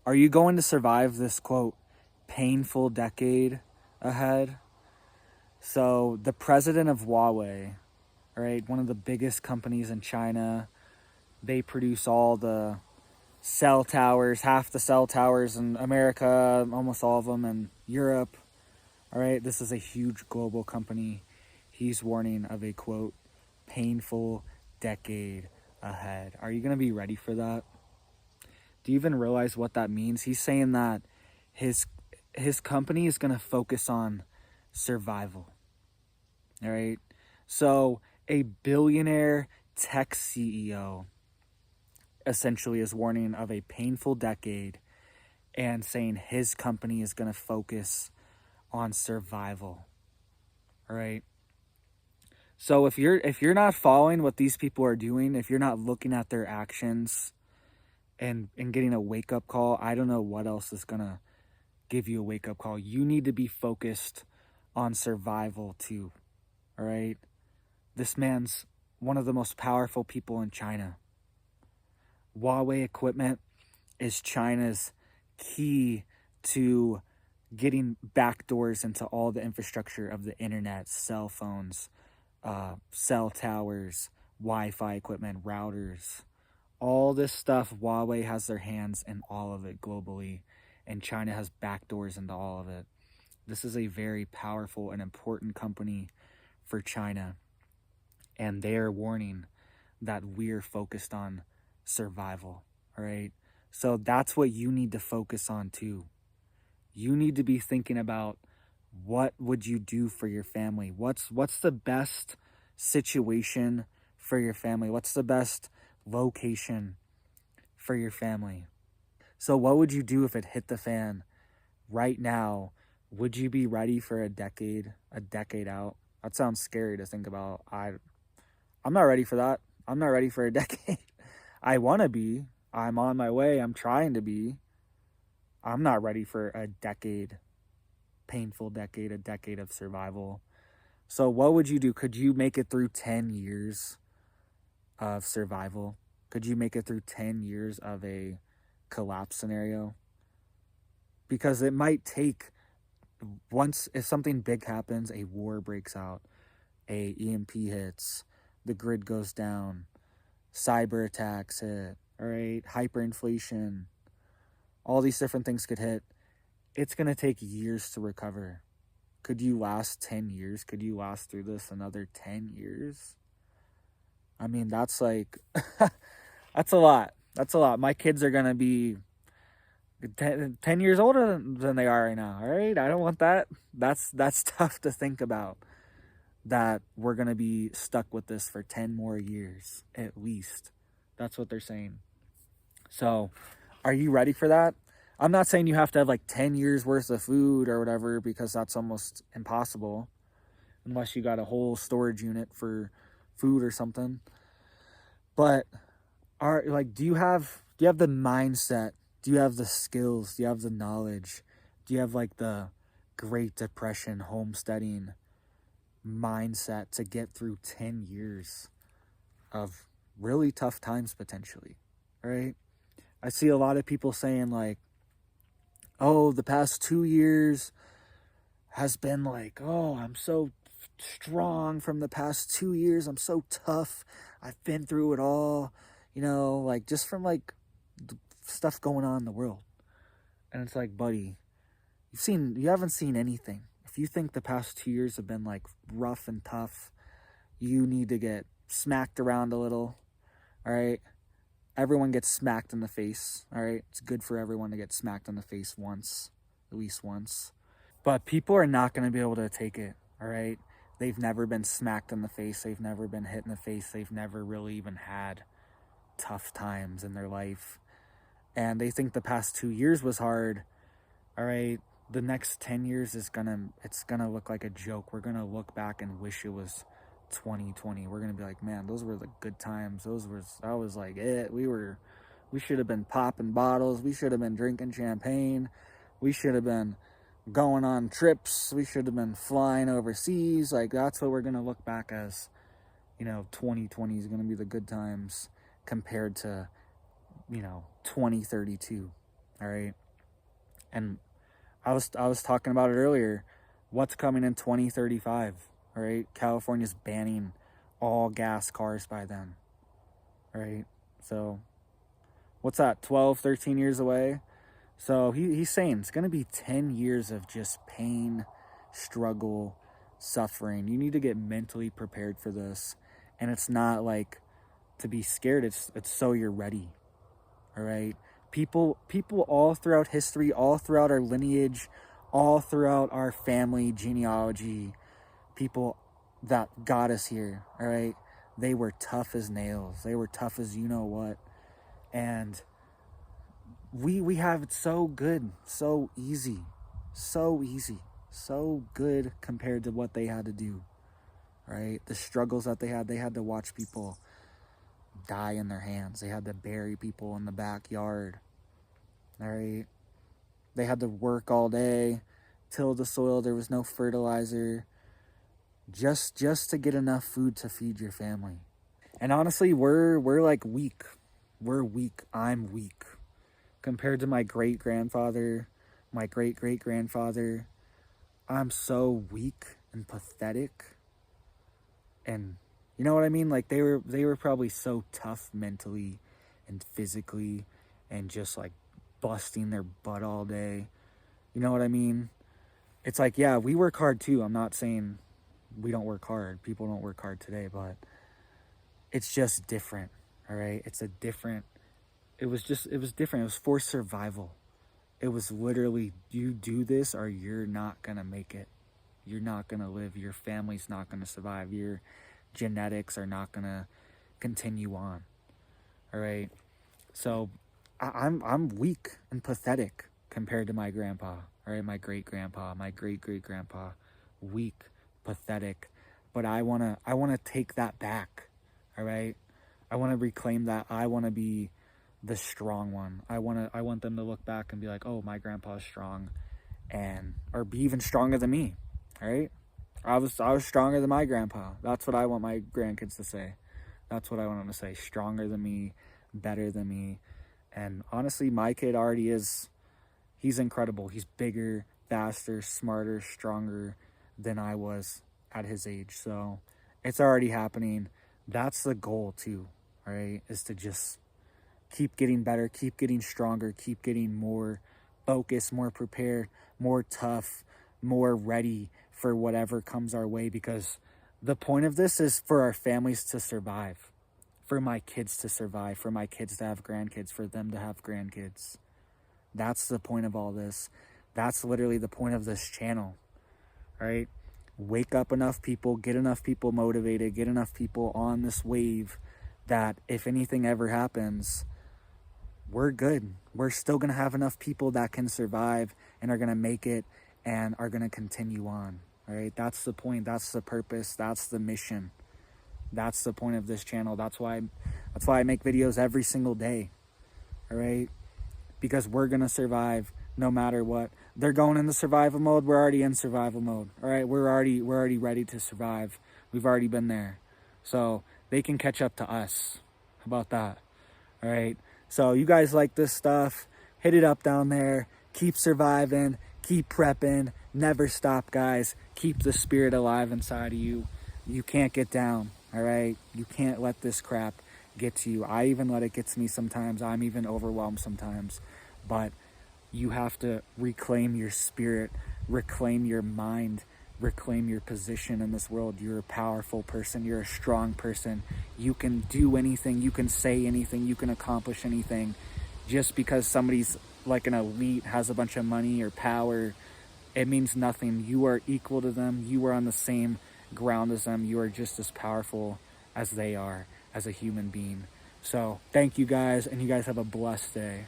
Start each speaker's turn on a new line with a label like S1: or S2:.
S1: Are you going to survive this, quote, painful decade ahead? So the president of Huawei, right, one of the biggest companies in China, they produce all the cell towers, half the cell towers in America, almost all of them in Europe. All right, this is a huge global company. He's warning of a, quote, painful decade ahead. Are you going to be ready for that? Do you even realize what that means? He's saying that his his company is going to focus on survival. All right? So, a billionaire tech CEO essentially is warning of a painful decade and saying his company is going to focus on survival. All right? So if you're not following what these people are doing, if you're not looking at their actions and getting a wake-up call, I don't know what else is going to give you a wake-up call. You need to be focused on survival too. All right? This man's one of the most powerful people in China. Huawei equipment is China's key to getting backdoors into all the infrastructure of the internet, cell phones, cell towers, Wi-Fi equipment, routers. All this stuff, Huawei has their hands in all of it globally, and China has backdoors into all of it. This is a very powerful and important company for China, and they are warning that we're focused on survival, all right? So that's what you need to focus on too. You need to be thinking about what would you do for your family? What's the best situation for your family? What's the best location for your family? So what would you do if it hit the fan right now? Would you be ready for a decade out? That sounds scary to think about. I'm not ready for that. I'm not ready for a decade. I want to be. I'm on my way. I'm trying to be. I'm not ready for a decade, painful decade, a decade of survival. So what would you do? Could you make it through 10 years of survival? Could you make it through 10 years of a collapse scenario? Because it might take, once, if something big happens, a war breaks out, a EMP hits, the grid goes down, cyber attacks hit, all right, hyperinflation, all these different things could hit. It's going to take years to recover. Could you last 10 years? Could you last through this another 10 years? I mean, that's like, that's a lot. That's a lot. My kids are going to be 10 years older than they are right now, all right? I don't want that. That's tough to think about, that we're going to be stuck with this for 10 more years at least. That's what they're saying. So, are you ready for that? I'm not saying you have to have like 10 years worth of food or whatever, because that's almost impossible unless you got a whole storage unit for food or something. But do you have the mindset? Do you have the skills? Do you have the knowledge? Do you have like the Great Depression homesteading mindset to get through 10 years of really tough times potentially, right? I see a lot of people saying like, oh, the past 2 years has been like, oh, I'm so strong from the past 2 years. I'm so tough. I've been through it all, like just from like stuff going on in the world. And it's like, buddy, you haven't seen anything. If you think the past 2 years have been like rough and tough, you need to get smacked around a little, all right? Everyone gets smacked in the face, all right? It's good for everyone to get smacked in the face once, at least once. But people are not going to be able to take it, all right? They've never been smacked in the face. They've never been hit in the face. They've never really even had tough times in their life. And they think the past 2 years was hard, all right? The next 10 years it's gonna look like a joke. We're gonna look back and wish it was 2020. We're gonna be like, man, those were the good times. That was like it. We should have been popping bottles. We should have been drinking champagne. We should have been going on trips. We should have been flying overseas. Like, that's what we're gonna look back as. 2020 is gonna be the good times compared to 2032. all right? And I was talking about it earlier. What's coming in 2035, all right? California's banning all gas cars by then, right? So what's that, 12, 13 years away? So he's saying it's going to be 10 years of just pain, struggle, suffering. You need to get mentally prepared for this. And it's not like to be scared. It's so you're ready. All right. People all throughout history, all throughout our lineage, all throughout our family genealogy, people that got us here, all right, they were tough as nails. They were tough as you know what. And we have it so good, so easy, so good compared to what they had to do, right? The struggles that they had to watch people die in their hands. They had to bury people in the backyard, all right? They had to work all day, till the soil. There was no fertilizer, just to get enough food to feed your family. And honestly, we're like weak. We're weak. I'm weak compared to my great-grandfather, my great-great-grandfather. I'm so weak and pathetic. And you know what I mean? Like they were probably so tough mentally and physically and just like busting their butt all day. You know what I mean? It's like, yeah, we work hard too. I'm not saying we don't work hard. People don't work hard today, but it's just different. All right? It was different. It was for survival. It was literally, you do this or you're not going to make it. You're not going to live. Your family's not going to survive. Your genetics are not going to continue on. All right? So I'm weak and pathetic compared to my grandpa. All right? My great-grandpa, my great-great-grandpa. Weak, pathetic. But I want to take that back. All right? I want to reclaim that. I want to be the strong one. I want them to look back and be like, oh, my grandpa's strong, or be even stronger than me. All right? I was stronger than my grandpa. That's what I want my grandkids to say. That's what I want them to say. Stronger than me, better than me. And honestly, my kid already is. He's incredible. He's bigger, faster, smarter, stronger than I was at his age. So it's already happening. That's the goal too, all right, is to just keep getting better, keep getting stronger, keep getting more focused, more prepared, more tough, more ready for whatever comes our way, because the point of this is for our families to survive, for my kids to survive, for my kids to have grandkids, for them to have grandkids. That's the point of all this. That's literally the point of this channel, right? Wake up enough people, get enough people motivated, get enough people on this wave that if anything ever happens, we're good. We're still going to have enough people that can survive and are going to make it and are going to continue on, all right? That's the point. That's the purpose. That's the mission. That's the point of this channel. That's why I make videos every single day, all right? Because we're going to survive no matter what. They're going into survival mode. We're already in survival mode. All right, we're already ready to survive. We've already been there. So they can catch up to us. How about that? All right. So you guys like this stuff, hit it up down there. Keep surviving. Keep prepping. Never stop, guys. Keep the spirit alive inside of you. You can't get down. All right. You can't let this crap get to you. I even let it get to me sometimes. I'm even overwhelmed sometimes. But you have to reclaim your spirit, reclaim your mind, reclaim your position in this world. You're a powerful person. You're a strong person. You can do anything. You can say anything. You can accomplish anything. Just because somebody's like an elite, has a bunch of money or power, it means nothing. You are equal to them. You are on the same ground as them. You are just as powerful as they are as a human being. So thank you guys, and you guys have a blessed day.